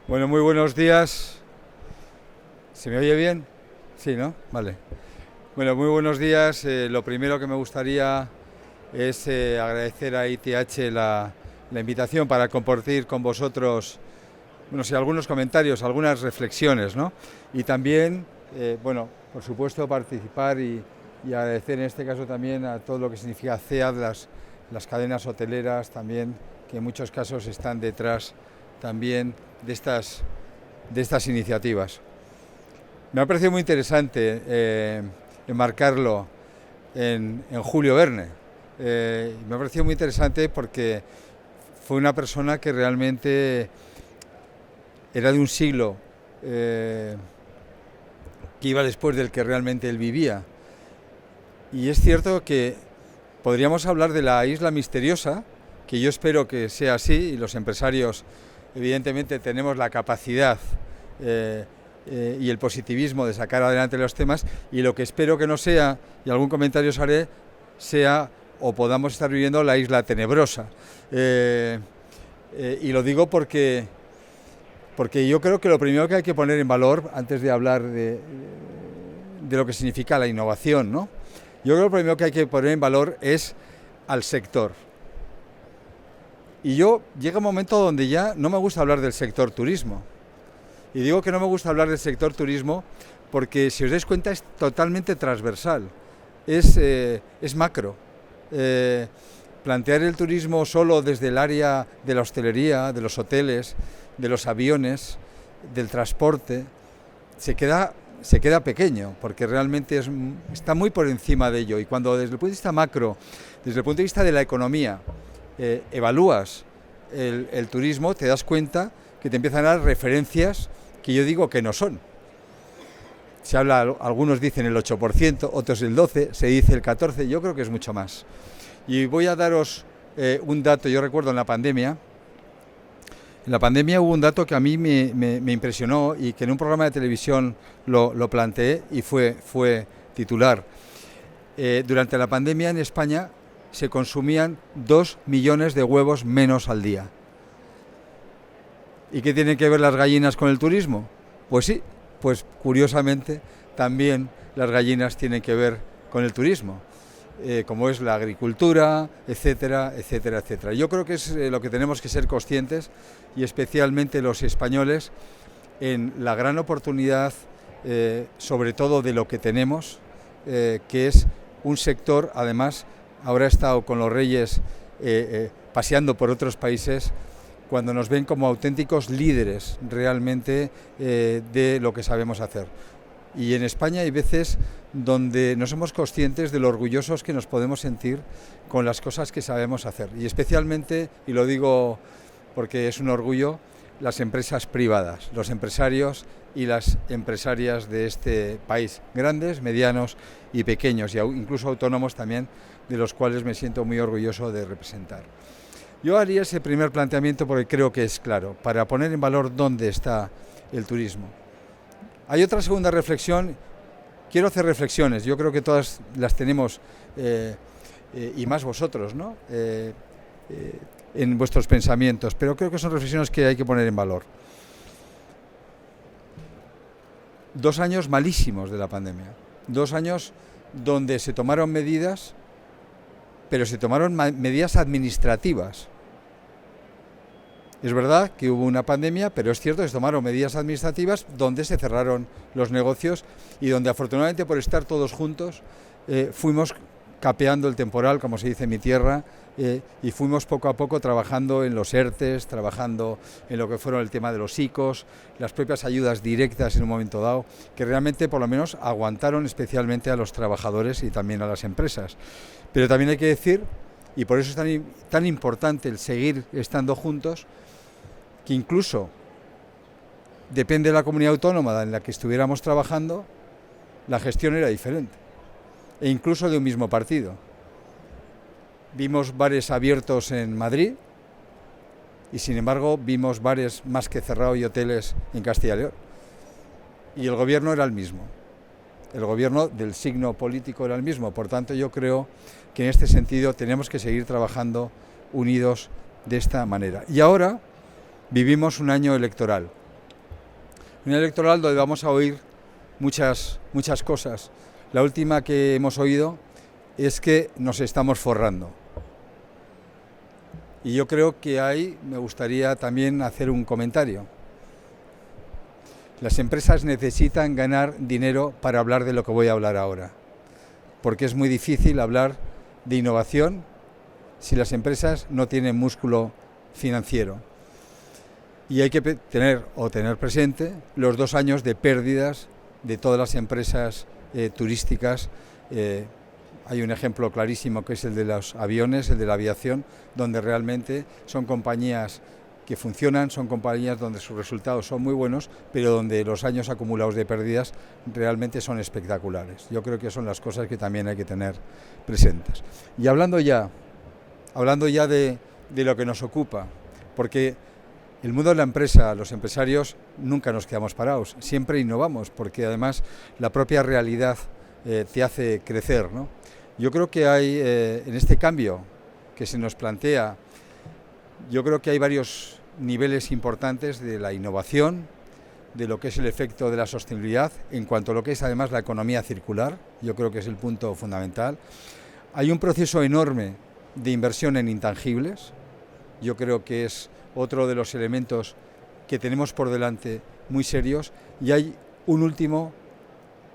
Bueno, muy buenos días. ¿Se me oye bien? Sí, ¿no? Vale. Bueno, muy buenos días. Lo primero que me gustaría es agradecer a ITH la invitación para compartir con vosotros, bueno, sí, algunos comentarios, algunas reflexiones, ¿no? Y también, bueno, por supuesto, participar y agradecer en este caso también a todo lo que significa CEAD, las cadenas hoteleras también, que en muchos casos están detrás también de estas iniciativas. Me ha parecido muy interesante enmarcarlo en Julio Verne. Me ha parecido muy interesante porque fue una persona que realmente era de un siglo que iba después del que realmente él vivía. Y es cierto que podríamos hablar de la isla misteriosa, que yo espero que sea así, y los empresarios evidentemente tenemos la capacidad y el positivismo de sacar adelante los temas, y lo que espero que no sea, y algún comentario os haré, sea o podamos estar viviendo la isla tenebrosa. Y lo digo porque yo creo que lo primero que hay que poner en valor, antes de hablar de lo que significa la innovación, ¿no? Yo creo que lo primero que hay que poner en valor es al sector. Y llega un momento donde ya no me gusta hablar del sector turismo. Y digo que no me gusta hablar del sector turismo porque, si os dais cuenta, es totalmente transversal, es macro. Plantear el turismo solo desde el área de la hostelería, de los hoteles, de los aviones, del transporte, se queda pequeño, porque realmente está muy por encima de ello. Y cuando desde el punto de vista macro, desde el punto de vista de la economía, evalúas el turismo, te das cuenta que te empiezan a dar referencias que yo digo que no son. Se habla, algunos dicen el 8%, otros el 12%, se dice el 14%, yo creo que es mucho más. Y voy a daros un dato. Yo recuerdo en la pandemia hubo un dato que a mí me impresionó y que en un programa de televisión lo planteé y fue titular. Durante la pandemia en España se consumían 2 millones de huevos menos al día. ¿Y qué tienen que ver las gallinas con el turismo? Pues sí, pues curiosamente también las gallinas tienen que ver con el turismo, como es la agricultura, etcétera, etcétera, etcétera. Yo creo que es lo que tenemos que ser conscientes, y especialmente los españoles, en la gran oportunidad, sobre todo de lo que tenemos, que es un sector. Además, ahora he estado con los reyes paseando por otros países, cuando nos ven como auténticos líderes realmente de lo que sabemos hacer. Y en España hay veces donde no somos conscientes de lo orgullosos que nos podemos sentir con las cosas que sabemos hacer. Y especialmente, y lo digo porque es un orgullo, las empresas privadas, los empresarios y las empresarias de este país, grandes, medianos y pequeños, y incluso autónomos también, de los cuales me siento muy orgulloso de representar. Yo haría ese primer planteamiento porque creo que es claro, para poner en valor dónde está el turismo. Hay otra segunda reflexión. Quiero hacer reflexiones, yo creo que todas las tenemos, y más vosotros, ¿no? En vuestros pensamientos, pero creo que son reflexiones que hay que poner en valor. 2 años malísimos de la pandemia, 2 años donde se tomaron medidas, pero se tomaron medidas administrativas. Es verdad que hubo una pandemia, pero es cierto que se tomaron medidas administrativas donde se cerraron los negocios y donde, afortunadamente, por estar todos juntos, fuimos capeando el temporal, como se dice en mi tierra, y fuimos poco a poco trabajando en los ERTES, trabajando en lo que fueron el tema de los ICOs, las propias ayudas directas en un momento dado, que realmente por lo menos aguantaron especialmente a los trabajadores y también a las empresas. Pero también hay que decir, y por eso es tan importante el seguir estando juntos, que incluso depende de la comunidad autónoma en la que estuviéramos trabajando, la gestión era diferente, e incluso de un mismo partido. Vimos bares abiertos en Madrid y, sin embargo, vimos bares más que cerrados y hoteles en Castilla y León. Y el gobierno era el mismo. El gobierno del signo político era el mismo. Por tanto, yo creo que en este sentido tenemos que seguir trabajando unidos de esta manera. Y ahora vivimos un año electoral. Una electoral donde vamos a oír muchas cosas. La última que hemos oído es que nos estamos forrando. Y yo creo que ahí me gustaría también hacer un comentario. Las empresas necesitan ganar dinero para hablar de lo que voy a hablar ahora, porque es muy difícil hablar de innovación si las empresas no tienen músculo financiero. Y hay que tener presente los 2 años de pérdidas de todas las empresas turísticas. Hay un ejemplo clarísimo que es el de los aviones, el de la aviación, donde realmente son compañías que funcionan, son compañías donde sus resultados son muy buenos, pero donde los años acumulados de pérdidas realmente son espectaculares. Yo creo que son las cosas que también hay que tener presentes. Y hablando ya de lo que nos ocupa, porque el mundo de la empresa, los empresarios, nunca nos quedamos parados, siempre innovamos, porque además la propia realidad te hace crecer, ¿no? Yo creo que hay, en este cambio que se nos plantea, yo creo que hay varios niveles importantes de la innovación, de lo que es el efecto de la sostenibilidad, en cuanto a lo que es además la economía circular, yo creo que es el punto fundamental. Hay un proceso enorme de inversión en intangibles, yo creo que es otro de los elementos que tenemos por delante muy serios, y hay un último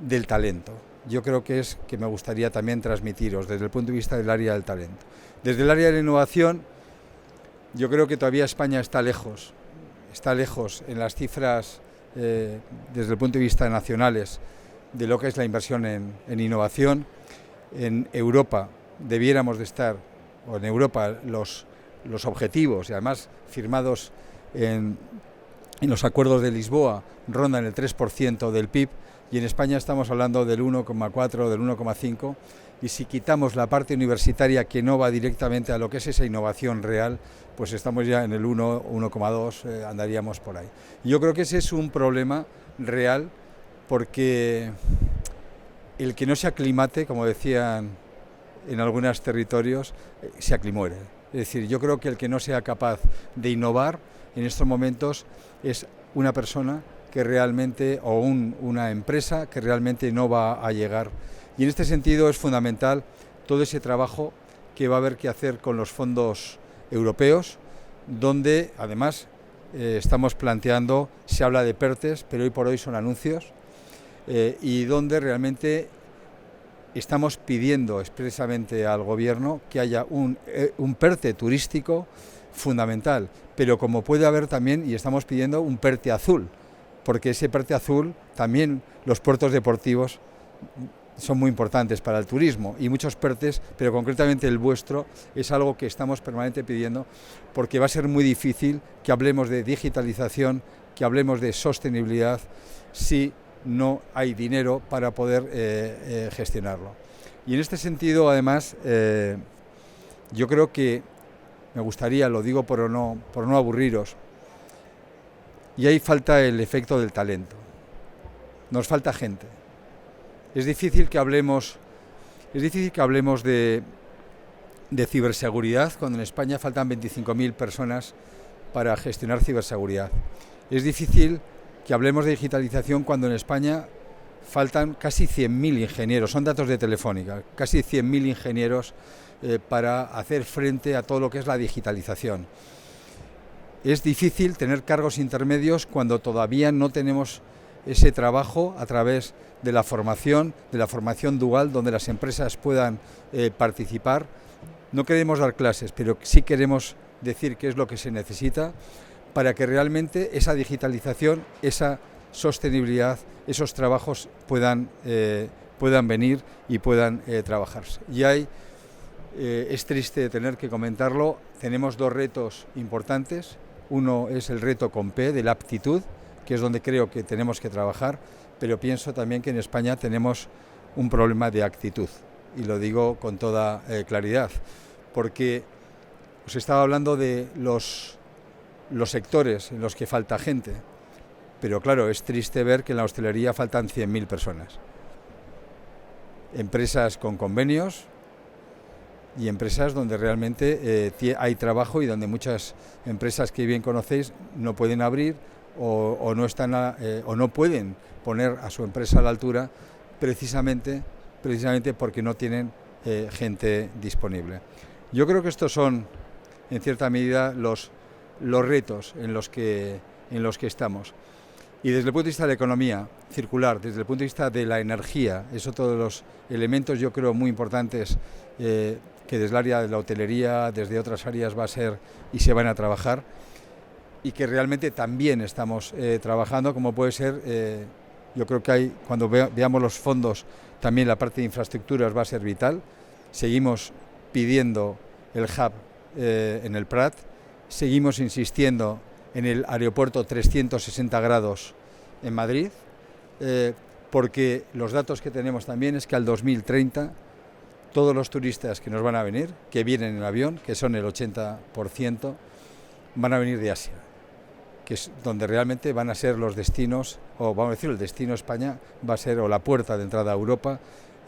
del talento. Yo creo que es que me gustaría también transmitiros desde el punto de vista del área del talento. Desde el área de la innovación, yo creo que todavía España está lejos en las cifras desde el punto de vista nacionales de lo que es la inversión en innovación. En Europa debiéramos de estar, o en Europa los objetivos, y además firmados en los acuerdos de Lisboa, rondan el 3% del PIB, y en España estamos hablando del 1,4, del 1,5, y si quitamos la parte universitaria que no va directamente a lo que es esa innovación real, pues estamos ya en el 1, 1,2, andaríamos por ahí. Y yo creo que ese es un problema real, porque el que no se aclimate, como decían en algunos territorios, se aclimuere. Es decir, yo creo que el que no sea capaz de innovar en estos momentos es una persona que realmente, o una empresa que realmente no va a llegar. Y en este sentido es fundamental todo ese trabajo que va a haber que hacer con los fondos europeos, donde además estamos planteando, se habla de PERTEs, pero hoy por hoy son anuncios, y donde realmente estamos pidiendo expresamente al Gobierno que haya un PERTE turístico fundamental, pero como puede haber también, y estamos pidiendo un PERTE azul, porque ese PERTE azul también los puertos deportivos son muy importantes para el turismo, y muchos PERTEs, pero concretamente el vuestro, es algo que estamos permanentemente pidiendo, porque va a ser muy difícil que hablemos de digitalización, que hablemos de sostenibilidad, si no hay dinero para poder gestionarlo. Y en este sentido, además, yo creo que me gustaría, lo digo por no aburriros, y ahí falta el efecto del talento. Nos falta gente. Es difícil que hablemos de ciberseguridad cuando en España faltan 25.000 personas para gestionar ciberseguridad. Es difícil que hablemos de digitalización cuando en España faltan casi 100.000 ingenieros, son datos de Telefónica, casi 100.000 ingenieros para hacer frente a todo lo que es la digitalización. Es difícil tener cargos intermedios cuando todavía no tenemos ese trabajo a través de la formación dual, donde las empresas puedan participar. No queremos dar clases, pero sí queremos decir qué es lo que se necesita para que realmente esa digitalización, esa sostenibilidad, esos trabajos puedan venir y puedan trabajarse. Y ahí es triste tener que comentarlo, tenemos 2 retos importantes. Uno es el reto con P, de la aptitud, que es donde creo que tenemos que trabajar, pero pienso también que en España tenemos un problema de actitud, y lo digo con toda claridad, porque os estaba hablando de los sectores en los que falta gente, pero claro, es triste ver que en la hostelería faltan 100.000 personas. Empresas con convenios y empresas donde realmente hay trabajo, y donde muchas empresas que bien conocéis no pueden abrir, o no están o no pueden poner a su empresa a la altura precisamente porque no tienen gente disponible. Yo creo que estos son, en cierta medida, los retos en los que estamos. Y desde el punto de vista de la economía circular, desde el punto de vista de la energía, es otro de los elementos, yo creo, muy importantes que desde el área de la hotelería, desde otras áreas va a ser y se van a trabajar, y que realmente también estamos trabajando, como puede ser, yo creo que cuando veamos los fondos, también la parte de infraestructuras va a ser vital. Seguimos pidiendo el hub en el Prat, seguimos insistiendo en el aeropuerto 360 grados en Madrid, porque los datos que tenemos también es que al 2030 todos los turistas que nos van a venir, que vienen en avión, que son el 80%, van a venir de Asia, que es donde realmente van a ser los destinos, o vamos a decir, el destino España va a ser, o la puerta de entrada a Europa,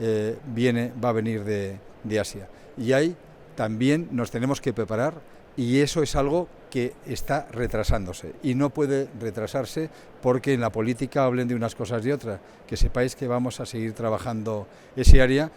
va a venir de Asia. Y ahí también nos tenemos que preparar, y eso es algo que está retrasándose, y no puede retrasarse porque en la política hablen de unas cosas y otras. Que sepáis que vamos a seguir trabajando ese área.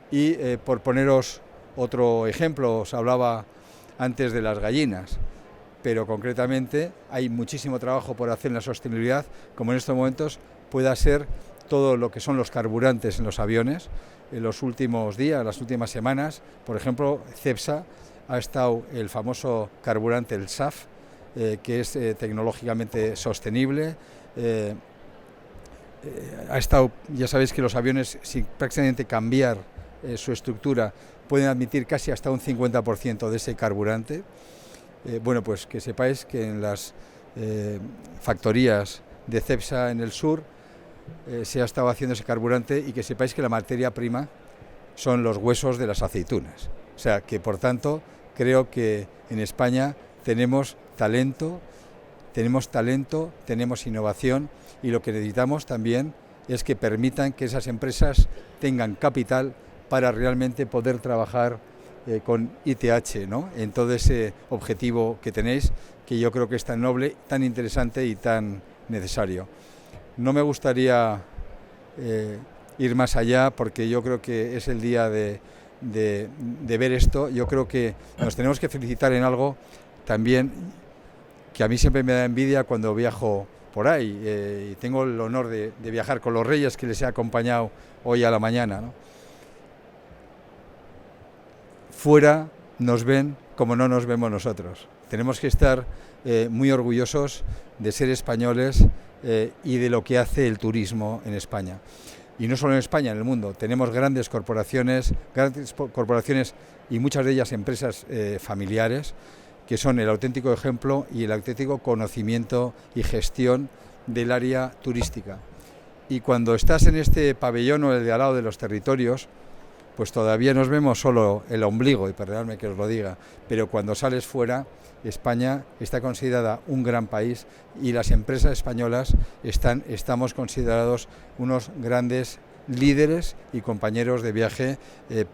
Y por poneros otro ejemplo, os hablaba antes de las gallinas, pero concretamente hay muchísimo trabajo por hacer en la sostenibilidad, como en estos momentos pueda ser todo lo que son los carburantes en los aviones. En los últimos días, las últimas semanas, por ejemplo, Cepsa ha estado el famoso carburante, el SAF, que es tecnológicamente sostenible. Ha estado, ya sabéis que los aviones, sin prácticamente cambiar su estructura, pueden admitir casi hasta un 50% de ese carburante. Bueno, pues que sepáis que en las factorías de Cepsa en el sur se ha estado haciendo ese carburante, y que sepáis que la materia prima son los huesos de las aceitunas. O sea que, por tanto, creo que en España tenemos talento, tenemos innovación, y lo que necesitamos también es que permitan que esas empresas tengan capital para realmente poder trabajar con ITH, ¿no?, en todo ese objetivo que tenéis, que yo creo que es tan noble, tan interesante y tan necesario. No me gustaría ir más allá, porque yo creo que es el día de ver esto. Yo creo que nos tenemos que felicitar en algo también, que a mí siempre me da envidia cuando viajo por ahí, y tengo el honor de viajar con los Reyes, que les he acompañado hoy a la mañana, ¿no? Fuera nos ven como no nos vemos nosotros. Tenemos que estar muy orgullosos de ser españoles y de lo que hace el turismo en España. Y no solo en España, en el mundo. Tenemos grandes corporaciones y muchas de ellas empresas familiares, que son el auténtico ejemplo y el auténtico conocimiento y gestión del área turística. Y cuando estás en este pabellón o el de al lado de los territorios, pues todavía nos vemos solo el ombligo, y perdonadme que os lo diga, pero cuando sales fuera, España está considerada un gran país, y las empresas españolas estamos considerados unos grandes líderes y compañeros de viaje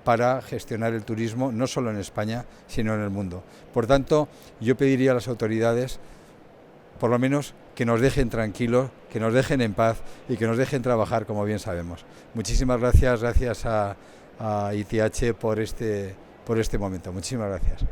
para gestionar el turismo, no solo en España, sino en el mundo. Por tanto, yo pediría a las autoridades, por lo menos, que nos dejen tranquilos, que nos dejen en paz y que nos dejen trabajar como bien sabemos. Muchísimas gracias a ITH por este momento. Muchísimas gracias.